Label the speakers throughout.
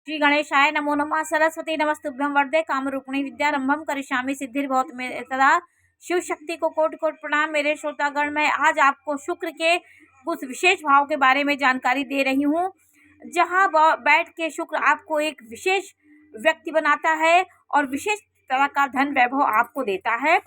Speaker 1: श्री गणेशाय नमो नमः। सरस्वती नमस्तुभ्यं वरदे कामरूपिणी विद्यारंभम करिष्यामि सिद्धिर्भवतु मे सदा। शिव शक्ति को कोटि कोटि प्रणाम। मेरे श्रोतागण, मैं आज आपको शुक्र के कुछ विशेष भाव के बारे में जानकारी दे रही हूँ, जहाँ बैठ के शुक्र आपको एक विशेष व्यक्ति बनाता है और विशेष तरह का धन वैभव आपको देता है।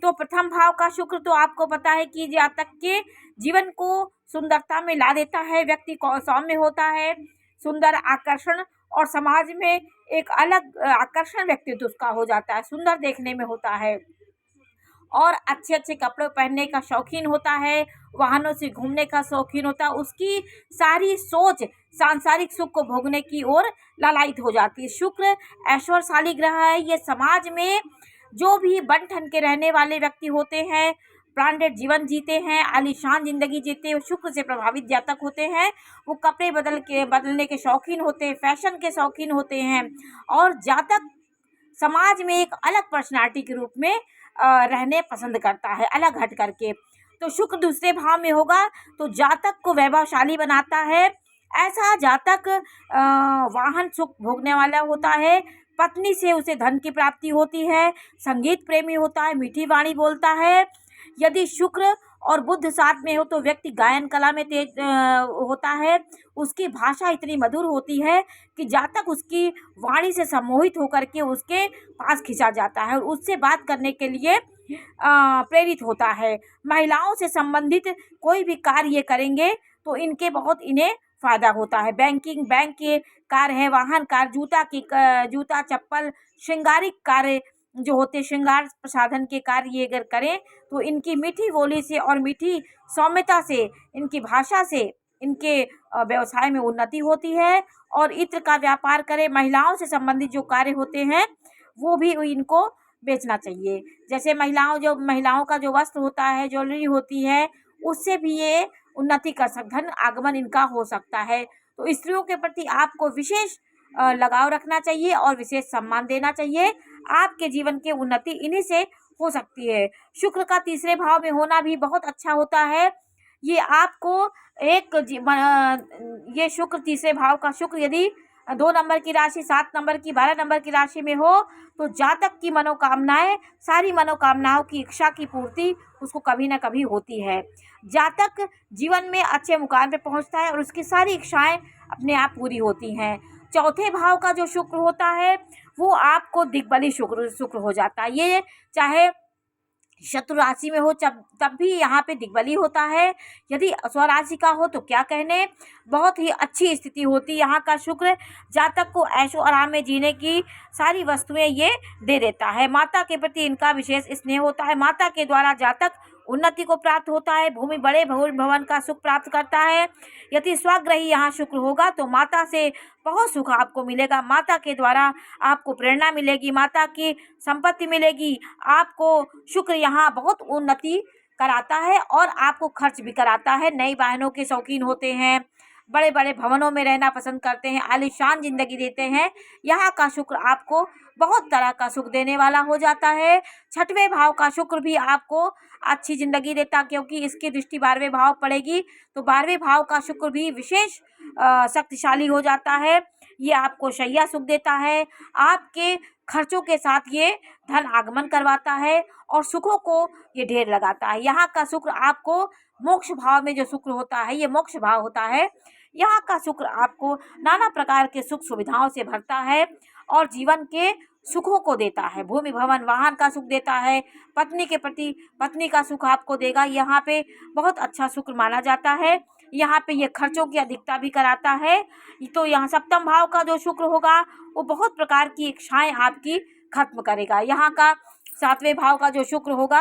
Speaker 1: तो प्रथम भाव का शुक्र तो आपको पता है कि जातक के जीवन को सुंदरता में ला देता है। व्यक्ति को सौम्य होता है, सुंदर आकर्षण और समाज में एक अलग आकर्षण व्यक्तित्व उसका हो जाता है, सुंदर देखने में होता है और अच्छे अच्छे कपड़े पहनने का शौकीन होता है, वाहनों से घूमने का शौकीन होता है। उसकी सारी सोच सांसारिक सुख को भोगने की ओर लालायित हो जाती है। शुक्र ऐश्वर्यशाली ग्रह है। ये समाज में जो भी बन ठन के रहने वाले व्यक्ति होते हैं, ब्रांडेड जीवन जीते हैं, आलीशान जिंदगी जीते हैं, शुक्र से प्रभावित जातक होते हैं। वो कपड़े बदलने के शौकीन होते हैं, फैशन के शौकीन होते हैं और जातक समाज में एक अलग पर्सनालिटी के रूप में रहने पसंद करता है, अलग हट करके। तो शुक्र दूसरे भाव में होगा तो जातक को वैभवशाली बनाता है। ऐसा जातक वाहन सुख भोगने वाला होता है, पत्नी से उसे धन की प्राप्ति होती है, संगीत प्रेमी होता है, मीठी वाणी बोलता है। यदि शुक्र और बुध साथ में हो तो व्यक्ति गायन कला में तेज होता है। उसकी भाषा इतनी मधुर होती है कि जातक उसकी वाणी से सम्मोहित होकर के उसके पास खिंचा जाता है और उससे बात करने के लिए प्रेरित होता है। महिलाओं से संबंधित कोई भी कार्य ये करेंगे तो इनके बहुत इन्हें फायदा होता है। बैंक के कार्य है, वाहन कार्य, जूता चप्पल, श्रृंगारिक कार्य जो होते, श्रृंगार प्रसाधन के कार्य ये अगर करें तो इनकी मीठी बोली से और मीठी सौम्यता से, इनकी भाषा से इनके व्यवसाय में उन्नति होती है और इत्र का व्यापार करें। महिलाओं से संबंधित जो कार्य होते हैं वो भी इनको बेचना चाहिए। जैसे महिलाओं का जो वस्त्र होता है, ज्वेलरी होती है, उससे भी ये उन्नति कर सकते, धन आगमन इनका हो सकता है। तो स्त्रियों के प्रति आपको विशेष लगाव रखना चाहिए और विशेष सम्मान देना चाहिए। आपके जीवन की उन्नति इन्हीं से हो सकती है। शुक्र का तीसरे भाव में होना भी बहुत अच्छा होता है। ये आपको ये शुक्र तीसरे भाव का शुक्र यदि 2 नंबर की राशि, 7 नंबर की, 12 नंबर की राशि में हो तो जातक की मनोकामनाएं, सारी मनोकामनाओं की इच्छा की पूर्ति उसको कभी ना कभी होती है। जातक जीवन में अच्छे मुकाम पे पहुंचता है और उसकी सारी इच्छाएं अपने आप पूरी होती हैं। चौथे भाव का जो शुक्र होता है वो आपको दिग्बली शुक्र हो जाता है। ये चाहे शत्रु राशि में हो तब भी यहाँ पे दिग्बली होता है। यदि स्वराशि का हो तो क्या कहने, बहुत ही अच्छी स्थिति होती है। यहाँ का शुक्र जातक को ऐशो आराम में जीने की सारी वस्तुएं ये दे देता है। माता के प्रति इनका विशेष स्नेह होता है। माता के द्वारा जातक उन्नति को प्राप्त होता है, भूमि बड़े भवन का सुख प्राप्त करता है। यदि स्वग्रही यहाँ शुक्र होगा तो माता से बहुत सुख आपको मिलेगा। माता के द्वारा आपको प्रेरणा मिलेगी, माता की संपत्ति मिलेगी। आपको शुक्र यहाँ बहुत उन्नति कराता है और आपको खर्च भी कराता है। नई वाहनों के शौकीन होते हैं, बड़े बड़े भवनों में रहना पसंद करते हैं, आलीशान जिंदगी देते हैं। यहाँ का शुक्र आपको बहुत तरह का सुख देने वाला हो जाता है। छठवें भाव का शुक्र भी आपको अच्छी जिंदगी देता, क्योंकि इसकी दृष्टि 12वें भाव पड़ेगी तो 12वें भाव का शुक्र भी विशेष शक्तिशाली हो जाता है। ये आपको शैया सुख देता है, आपके खर्चों के साथ ये धन आगमन करवाता है और सुखों को ये ढेर लगाता है। यहाँ का शुक्र आपको मोक्ष भाव में जो शुक्र होता है ये मोक्ष भाव होता है। यहाँ का शुक्र आपको नाना प्रकार के सुख सुविधाओं से भरता है और जीवन के सुखों को देता है। भूमि भवन वाहन का सुख देता है। पत्नी के प्रति पत्नी का सुख आपको देगा। यहाँ पे बहुत अच्छा शुक्र माना जाता है। यहाँ पे ये खर्चों की अधिकता भी कराता है। तो यहाँ सप्तम भाव का जो शुक्र होगा वो बहुत प्रकार की इच्छाएं आपकी खत्म करेगा। यहाँ का 7वें भाव का जो शुक्र होगा,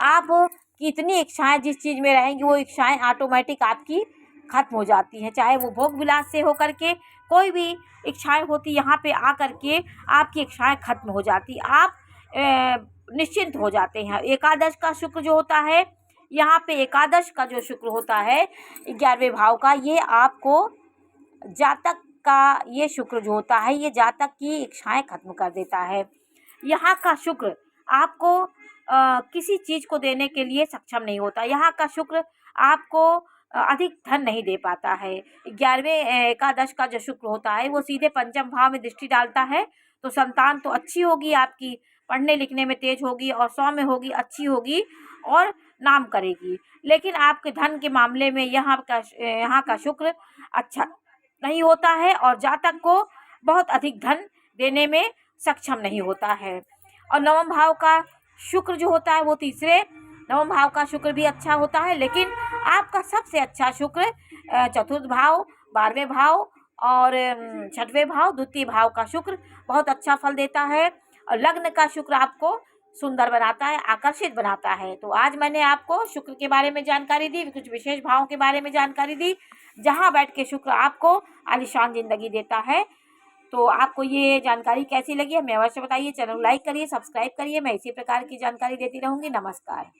Speaker 1: आप की इतनी इच्छाएं जिस चीज़ में रहेंगी वो इच्छाएं ऑटोमेटिक आपकी खत्म हो जाती हैं। चाहे वो भोग विलास से होकर के कोई भी इच्छाएं होती, यहाँ पे आकर के आपकी इच्छाएं खत्म हो जाती, आप निश्चिंत हो जाते हैं। एकादश का शुक्र जो होता है, यहाँ पे एकादश का जो शुक्र होता है 11वें भाव का, ये आपको जातक का ये शुक्र जो होता है ये जातक की इच्छाएं खत्म कर देता है। यहाँ का शुक्र आपको किसी चीज़ को देने के लिए सक्षम नहीं होता। यहाँ का शुक्र आपको अधिक धन नहीं दे पाता है। 11वें एकादश का जो शुक्र होता है वो सीधे पंचम भाव में दृष्टि डालता है, तो संतान तो अच्छी होगी आपकी, पढ़ने लिखने में तेज होगी और सौम्य होगी, अच्छी होगी और नाम करेगी। लेकिन आपके धन के मामले में यहाँ का शुक्र अच्छा नहीं होता है और जातक को बहुत अधिक धन देने में सक्षम नहीं होता है। और नवम भाव का शुक्र जो होता है वो नवम भाव का शुक्र भी अच्छा होता है, लेकिन आपका सबसे अच्छा शुक्र चतुर्थ भाव, 12वें भाव और 6वें भाव, द्वितीय भाव का शुक्र बहुत अच्छा फल देता है। और लग्न का शुक्र आपको सुंदर बनाता है, आकर्षित बनाता है। तो आज मैंने आपको शुक्र के बारे में जानकारी दी, कुछ विशेष भावों के बारे में जानकारी दी, जहाँ बैठ के शुक्र आपको आलीशान जिंदगी देता है। तो आपको ये जानकारी कैसी लगी हमें अवश्य बताइए। चैनल लाइक करिए, सब्सक्राइब करिए। मैं इसी प्रकार की जानकारी देती रहूँगी। नमस्कार।